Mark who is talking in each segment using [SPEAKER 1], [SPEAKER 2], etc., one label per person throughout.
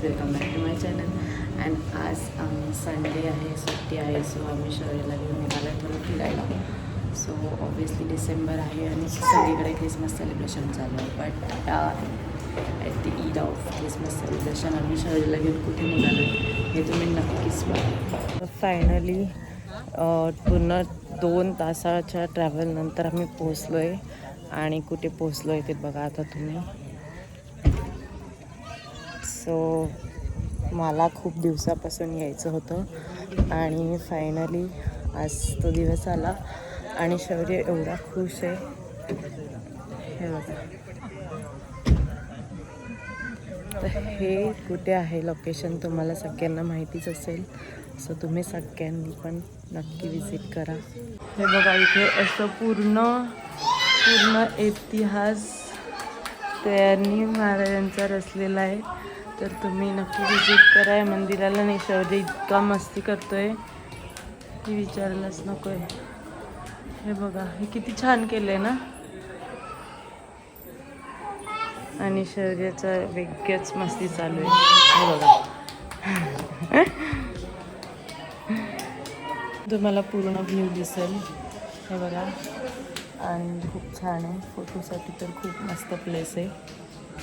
[SPEAKER 1] Welcome back to my channel. And आज Sunday आहे, सुट्टी आहे, सो आम्ही शहराला घेऊन निघालो आहे थोडं फिरायला. सो ऑब्वियसली डिसेंबर आहे आणि सगळीकडे क्रिसमस सेलिब्रेशन चालू आहे. But at the Eid of Christmas celebration आम्ही शहराला घेऊन कुठे निघालो हे तुम्ही नक्कीच बघा. फायनली पूर्ण 2 तासाच्या ट्रॅव्हलनंतर आम्ही पोचलो आहे. आणि कुठे पोचलो आहे ते बघा आता तुम्ही. सो मला खूप दिवसापासून यायचं होतं आणि फायनली आज तो दिवस आला आणि शौर्य एवढा खुश आहे. हे बघा, तर हे कुठे आहे लोकेशन तुम्हाला सगळ्यांना माहितीच असेल. सो तुम्ही सगळ्यांनी पण नक्की विजिट करा. हे बघा, इथे असं पूर्ण इतिहास त्यांनी महाराजांचा रचलेला आहे. तर तुम्ही नक्की विजिट करा या मंदिराला. नाही, शौर्य इतका मस्ती करतोय की विचारायलाच नको आहे. हे बघा, हे किती छान केलं आहे ना. आणि शौर्याचं वेगळंच मस्ती चालू आहे. हे बघा, तुम्हाला पूर्ण व्ह्यू दिसेल. हे बघा, आणि खूप छान आहे. फोटोसाठी तर खूप मस्त प्लेस आहे.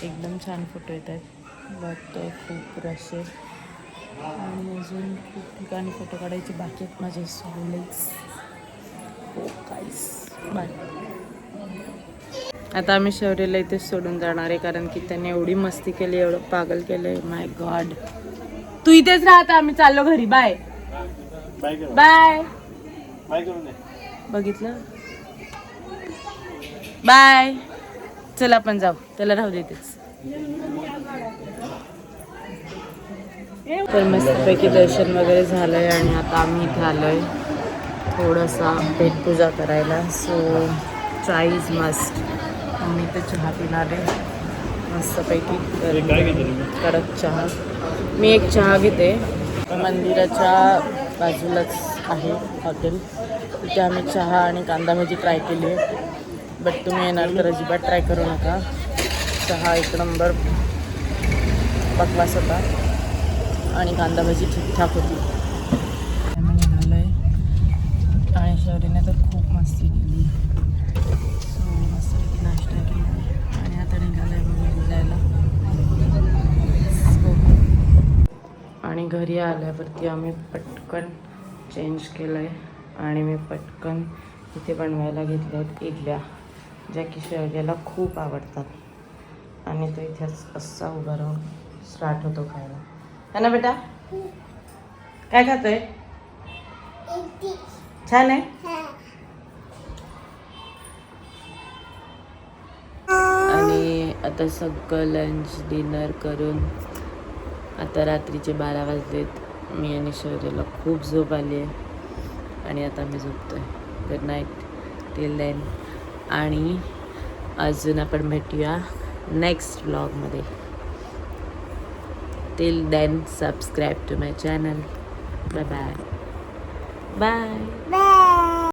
[SPEAKER 1] एकदम छान फोटो येत आहेत. बट खूप रश आहे आणि अजून खूप ठिकाणी फोटो काढायचे बाकी आहेत माझे. सोलेच हो काहीच बाय. आता आम्ही शौर्यला इथेच सोडून जाणार आहे कारण की त्याने एवढी मस्ती केली, एवढं पागल केलं आहे. माय गॉड, तू इथेच राहता, आम्ही चाललो घरी. Bye bye. बघितलं, बाय. चला आपण जाऊ, त्याला राहू देतेच. तर मस्तपैकी दर्शन वगैरे झालं आहे आणि आता आम्ही इथे आलो आहे थोडासा भेटपूजा करायला. So chai is must. मी तर चहा पिणार आहे मस्तपैकी, कडक चहा. मी एक चहा घेते. मंदिराच्या बाजूलाच आहे हॉटेल, तिथे आम्ही चहा आणि कांदा भाजी ट्राय केली आहे. बट तुम्ही येणार तर अजिबात ट्राय करू नका. चहा एक नंबर बकवास होता आणि कांदा भाजी ठीकठाक होती. आम्ही निघालो आहे आणि शौर्यने तर खूप मस्ती केली. सो मस्तपैकी नाश्ता केला आणि आता निघालो आहे घरी जायला. आणि घरी आल्यावरती आम्ही पटकन चेंज केलं आहे आणि मी पटकन इथे बनवायला घेतल्या आहेत इडल्या, ज्या की शौर्याला खूप आवडतात. आणि तो इथेच असा उभा राहून स्टार्ट होतो खायला. है ना बेटा? काय खातोय? छान आहे. आणि आता सगळं लंच डिनर करून आता रात्रीचे 12 वाजलेत. मी आणि शौर्याला खूप झोप आली आहे आणि आता मी झोपतोय. Good night till then. आणि अजून आपण भेटूया नेक्स्ट व्लॉगमध्ये. Till then, subscribe to my channel. Bye bye. Bye.